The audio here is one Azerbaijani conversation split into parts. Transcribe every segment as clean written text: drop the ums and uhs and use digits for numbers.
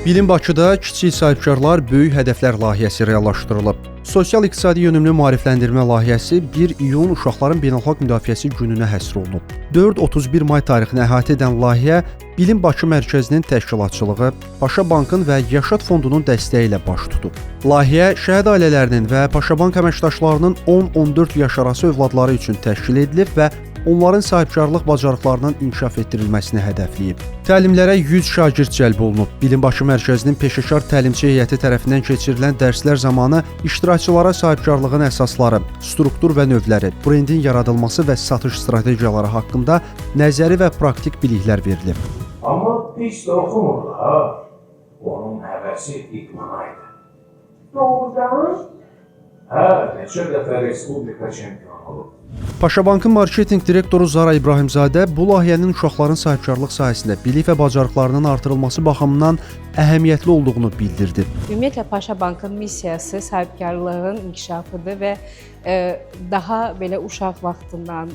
Bilim Bakıda kiçik sahibkarlar böyük hədəflər layihəsi reallaşdırılıb. Sosial-iqtisadi yönümlü maarifləndirmə layihəsi 1 iyun Uşaqların Beynəlxalq Müdafiəsi gününə həsr olunub. 4-31 may tarixini əhatə edən layihə Bilim Bakı Mərkəzinin təşkilatçılığı, Paşa Bankın və Yaşad Fondunun dəstəyi ilə baş tutub. Layihə şəhid ailələrinin və Paşa Bank əməkdaşlarının 10-14 yaş arası övladları üçün təşkil edilib və onların sahibkarlıq bacarıqlarının inkişaf etdirilməsini hədəfləyib. Təlimlərə 100 şagird cəlb olunub. Bilim Bakı Mərkəzinin peşəkar təlimçi heyəti tərəfindən keçirilən dərslər zamanı iştirakçılara sahibkarlığın əsasları, struktur və növləri, brendin yaradılması və satış strategiyaları haqqında nəzəri və praktik biliklər verilib. Amma heç də oxumurdu ha. Onun həvəsi idmana idi. Doğrudan? Hə, neçə dəfə Respublika çempionu olub. Paşa Bankın marketinq direktoru Zara İbrahimzadə bu layihənin uşaqların sahibkarlıq sahəsində bilik və bacarıqlarının artırılması baxımından əhəmiyyətli olduğunu bildirdi. Ümumiyyətlə Paşa Bankın missiyası sahibkarlığın inkişafıdır və daha belə uşaq vaxtından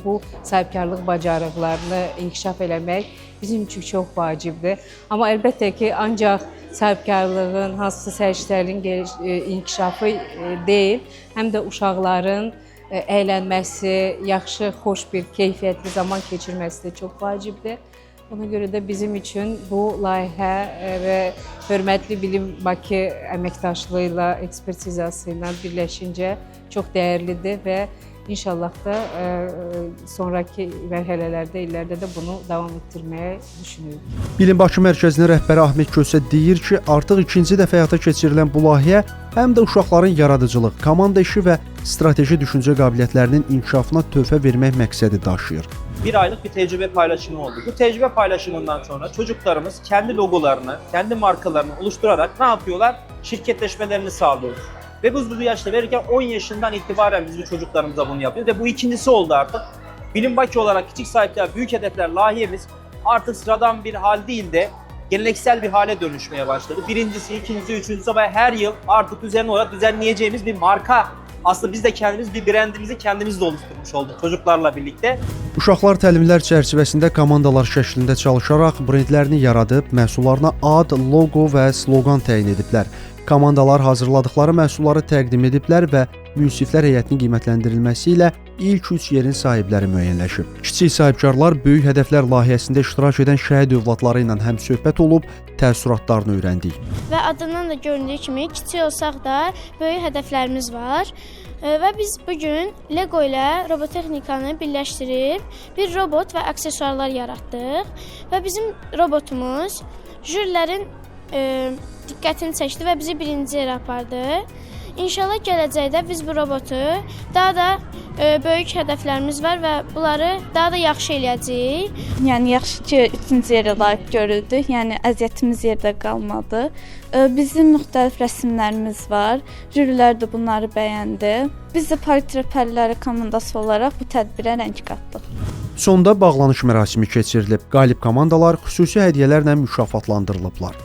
bu sahibkarlıq bacarıqlarını inkişaf eləmək bizim üçün çox vacibdir. Amma əlbəttə ki, ancaq sahibkarlığın, hansısa səriştələrin inkişafı deyil, həm də uşaqların əylənməsi, yaxşı, xoş bir, keyfiyyətli zaman keçirməsi də çox vacibdir. Ona görə də bizim üçün bu layihə və hörmətli Bilim Bakı əməkdaşlığı ilə, ekspertizası ilə birləşincə çox dəyərlidir və İnşallah da sonraki mərhələlərdə, illərdə də bunu davam etdirməyə düşünürük. Bilim Bakı Mərkəzinin rəhbəri Ahmet Kösə deyir ki, artıq ikinci dəfə həyata keçirilən bu layihə həm də uşaqların yaradıcılıq, komanda işi və strateji düşüncə qabiliyyətlərinin inkişafına töhfə vermək məqsədi daşıyır. Bir aylık bir tecrübe paylaşımı oldu. Bu tecrübe paylaşımından sonra çocuklarımız kendi logolarını, kendi markalarını oluşturarak ne yapıyorlar? Şirketleşmelerini sağlıyoruz. Ve biz bu yaşta verirken 10 yaşından itibaren biz bu çocuklarımıza bunu yapıyoruz. Ve bu ikincisi oldu artık. Bilim Bakı olarak küçük sahipler, büyük hedefler layihemiz artık sıradan bir hal değil de geleneksel bir hale dönüşmeye başladı. Birincisi, ikincisi, üçüncüsü ve her yıl artık düzenli olarak düzenleyeceğimiz bir marka. Aslında biz de kendimiz bir brendimizi kendimiz de oluşturmuş olduk çocuklarla birlikte. Uşaqlar təlimlər çərçivəsində komandalar şəklində çalışaraq brendlərini yaradıb, məhsullarına ad, loqo və sloqan təyin ediblər. Komandalar hazırladıkları məhsulları təqdim ediblər və münsiflər heyətinin qiymətləndirilməsi ilə ilk 3 yerin sahibləri müəyyənləşib. Kiçik sahibkarlar böyük hədəflər layihəsində iştirak edən şəhid övladları ilə həmsöhbət olub, təəssüratlarını öyrəndik. Və adından da göründüyü kimi kiçik olsaq da böyük hədəflərimiz var. Və biz bugün Lego ilə robotexnikanı birləşdirib bir robot və aksesuarlar yaratdıq. Və bizim robotumuz jürilərin diqqətini çəkdi və bizi birinci yerə apardı. İnşallah gələcəkdə biz bu robotu daha da böyük hədəflərimiz var və bunları daha da yaxşı eləyəcəyik. Yəni yaxşı ki, 3-cü yerə layiq görüldük. Yəni əziyyətimiz yerdə qalmadı. Bizim müxtəlif rəsmlərimiz var. Jürilər də bunları bəyəndi. Biz də portretlərləri komandası olaraq bu tədbirə rəng qatdıq. Sonda bağlanış mərasimi keçirilib. Qalib komandalar xüsusi hədiyyələrlə mükafatlandırılıblar.